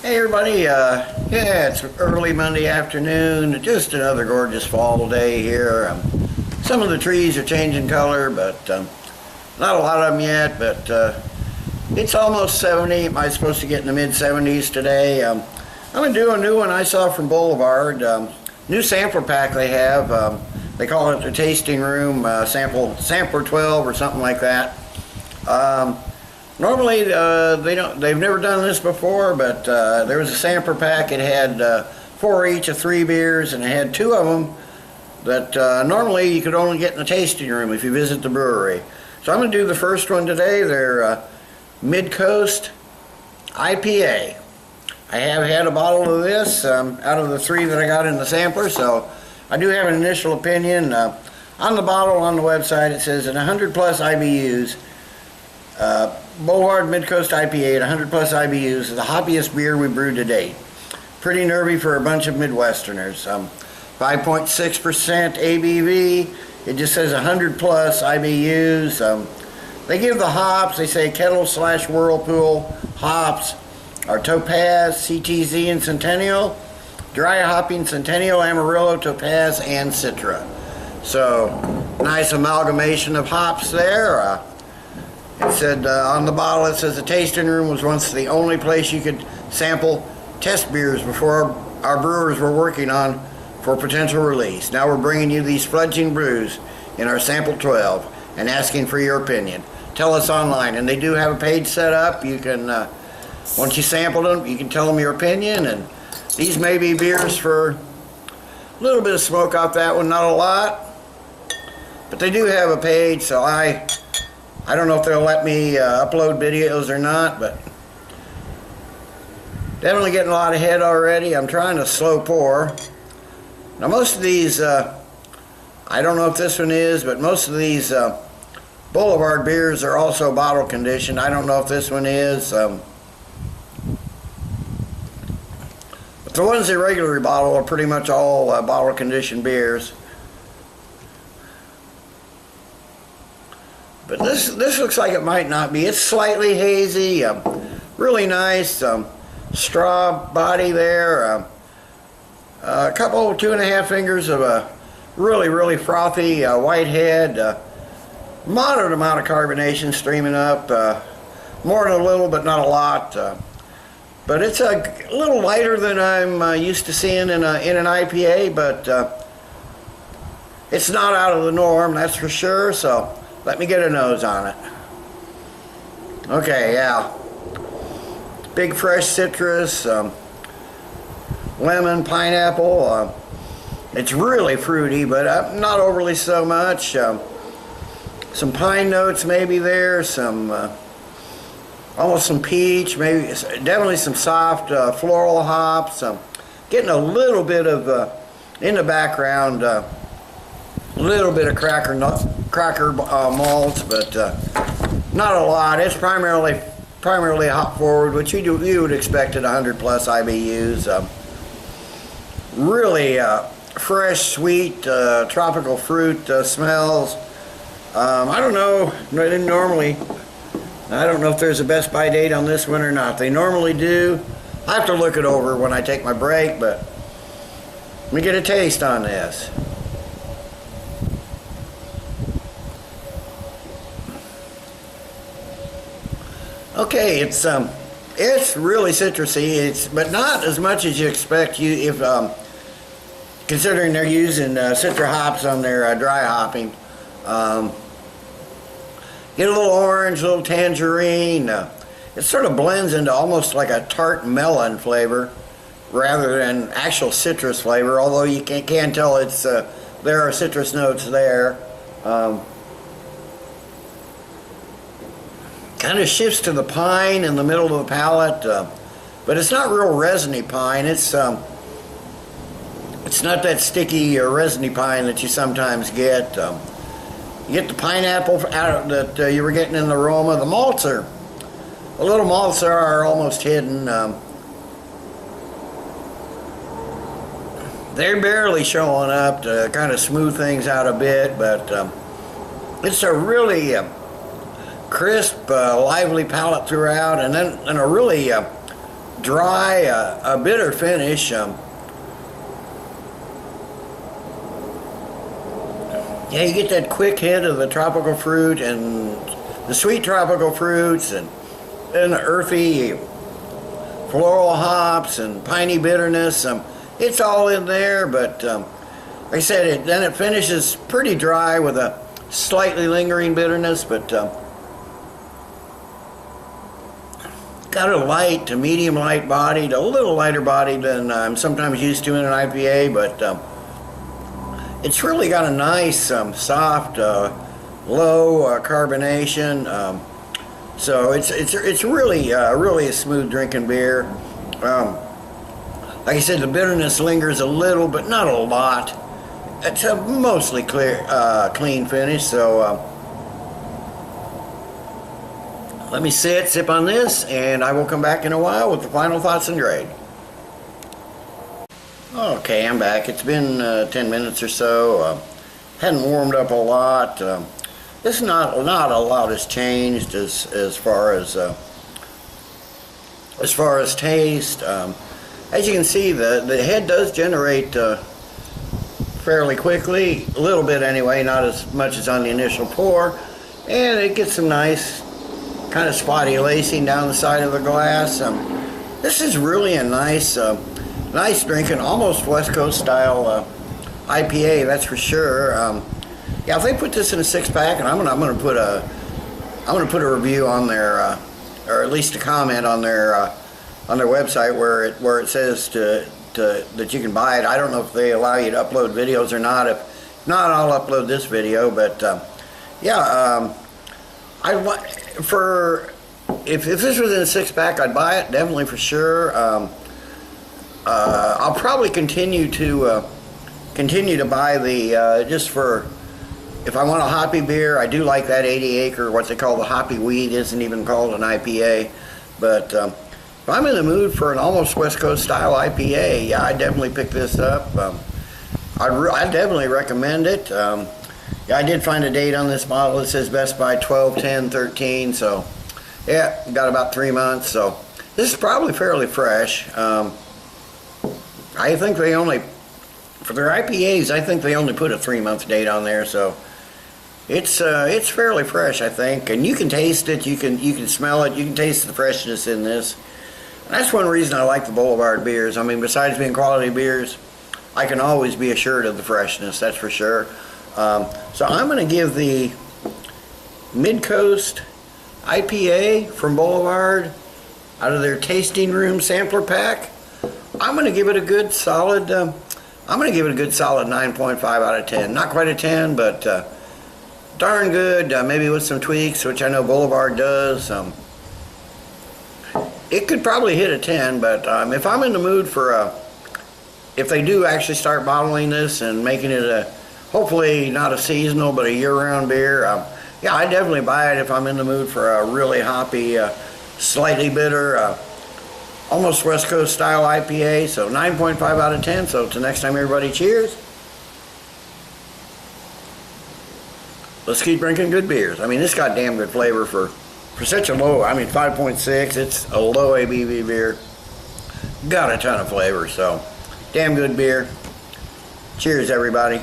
Hey everybody, yeah, it's early Monday afternoon, just another gorgeous fall day here. Some of the trees are changing color, but not a lot of them yet, but it's almost 70. I'm supposed to get in the mid-70s today. I'm going to do a new one I saw from Boulevard, new sampler pack they have. They call it the tasting room, sampler 12 or something like that. Normally, they've never done this before, but there was a sampler pack. It had 4 each of 3 beers, and it had 2 of them that normally you could only get in the tasting room if you visit the brewery. So I'm going to do the first one today. They're Mid-Coast IPA. I have had a bottle of this out of the 3 that I got in the sampler, so I do have an initial opinion. On the bottle on the website it says at 100 plus IBUs, Boulevard Mid-Coast IPA at 100 plus IBUs is the hoppiest beer we brewed to date. Pretty nervy for a bunch of Midwesterners. 5.6% ABV. It just says 100 plus IBUs. They give the hops. They say Kettle / Whirlpool hops are Topaz, CTZ, and Centennial. Dry hopping Centennial, Amarillo, Topaz, and Citra. So nice amalgamation of hops there. It said on the bottle, it says the tasting room was once the only place you could sample test beers before our brewers were working on for potential release. Now we're bringing you these fledgling brews in our sample 12 and asking for your opinion. Tell us online, and they do have a page set up. You can, once you sample them, you can tell them your opinion, and these may be beers for a little bit of smoke off that one, not a lot, but they do have a page, so I don't know if they'll let me upload videos or not, but definitely getting a lot of head already. I'm trying to slow pour. Now most of these, I don't know if this one is, but most of these Boulevard beers are also bottle conditioned. I don't know if this one is. But the ones they regularly bottle are pretty much all bottle conditioned beers. But this looks like it might not be. It's slightly hazy, really nice straw body there. A couple, 2.5 fingers of a really frothy white head. Moderate amount of carbonation streaming up. More than a little, but not a lot. But it's a little lighter than I'm used to seeing in an IPA, but it's not out of the norm, that's for sure. So let me get a nose on it. Okay, yeah. Big fresh citrus, lemon, pineapple. It's really fruity, but not overly so much. Some pine notes maybe there, some almost some peach, maybe definitely some soft floral hops. Getting a little bit of in the background, a little bit of cracker malts, but not a lot. It's primarily hop forward, which you would expect at 100 plus IBUs. Really fresh, sweet, tropical fruit smells. I don't know. I don't know if there's a best by date on this one or not. They normally do. I have to look it over when I take my break, but let me get a taste on this. Okay, it's really citrusy. But not as much as you expect. Considering they're using Citra hops on their dry hopping. Get a little orange, a little tangerine. It sort of blends into almost like a tart melon flavor rather than actual citrus flavor, although you can tell it's there are citrus notes there. Kind of shifts to the pine in the middle of the palate, but it's not real resiny pine. It's not that sticky or resiny pine that you sometimes get. You get the pineapple out that you were getting in the aroma. The malts are almost hidden. They're barely showing up to kind of smooth things out a bit, but it's a really crisp, lively palate throughout, and then a really dry, a bitter finish. Yeah, you get that quick hit of the tropical fruit and the sweet tropical fruits and the earthy floral hops and piney bitterness. It's all in there, but like I said, then it finishes pretty dry with a slightly lingering bitterness, but got a light to medium light bodied, a little lighter bodied than I'm sometimes used to in an IPA, but it's really got a nice, soft, low carbonation. So it's really really a smooth drinking beer. Like I said, the bitterness lingers a little, but not a lot. It's a mostly clear, clean finish. So let me sip on this, and I will come back in a while with the final thoughts and grade. Okay, I'm back. It's been 10 minutes or so. Hadn't warmed up a lot. This not a lot has changed as far as taste. As you can see, the head does generate fairly quickly, a little bit anyway, not as much as on the initial pour, and it gets some nice kind of spotty lacing down the side of the glass. This is really a nice drinking, almost West Coast style IPA, that's for sure. Yeah, if they put this in a 6-pack, and I'm gonna put a review on their, or at least a comment on their website where it says that you can buy it. I don't know if they allow you to upload videos or not. If not, I'll upload this video. But yeah, if this was in a 6-pack, I'd buy it definitely for sure. I'll probably continue to buy the just for if I want a hoppy beer. I do like that 80 acre, what they call the hoppy wheat, isn't even called an IPA, but if I'm in the mood for an almost West Coast style IPA, yeah, I definitely pick this up. I definitely recommend it. Yeah, I did find a date on this bottle. It says Best By 12/10/13, so yeah, got about 3 months. So this is probably fairly fresh. I think they only, for their IPAs, I think they only put a 3-month date on there, so it's fairly fresh, I think. And you can taste it, you can smell it, you can taste the freshness in this. And that's one reason I like the Boulevard beers. I mean, besides being quality beers, I can always be assured of the freshness, that's for sure. So I'm going to give the Mid-Coast IPA from Boulevard, out of their tasting room sampler pack, I'm going to give it a good solid 9.5 out of 10. Not quite a 10, but darn good, maybe with some tweaks, which I know Boulevard does. It could probably hit a 10, but if I'm in the mood for if they do actually start bottling this and making it hopefully not a seasonal but a year-round beer, yeah, I definitely buy it if I'm in the mood for a really hoppy, slightly bitter, almost West Coast style IPA. So 9.5 out of 10. So till next time, everybody, cheers. Let's keep drinking good beers. I mean, this got damn good flavor for such a low, I mean 5.6, it's a low ABV beer. Got a ton of flavor, so damn good beer. Cheers, everybody.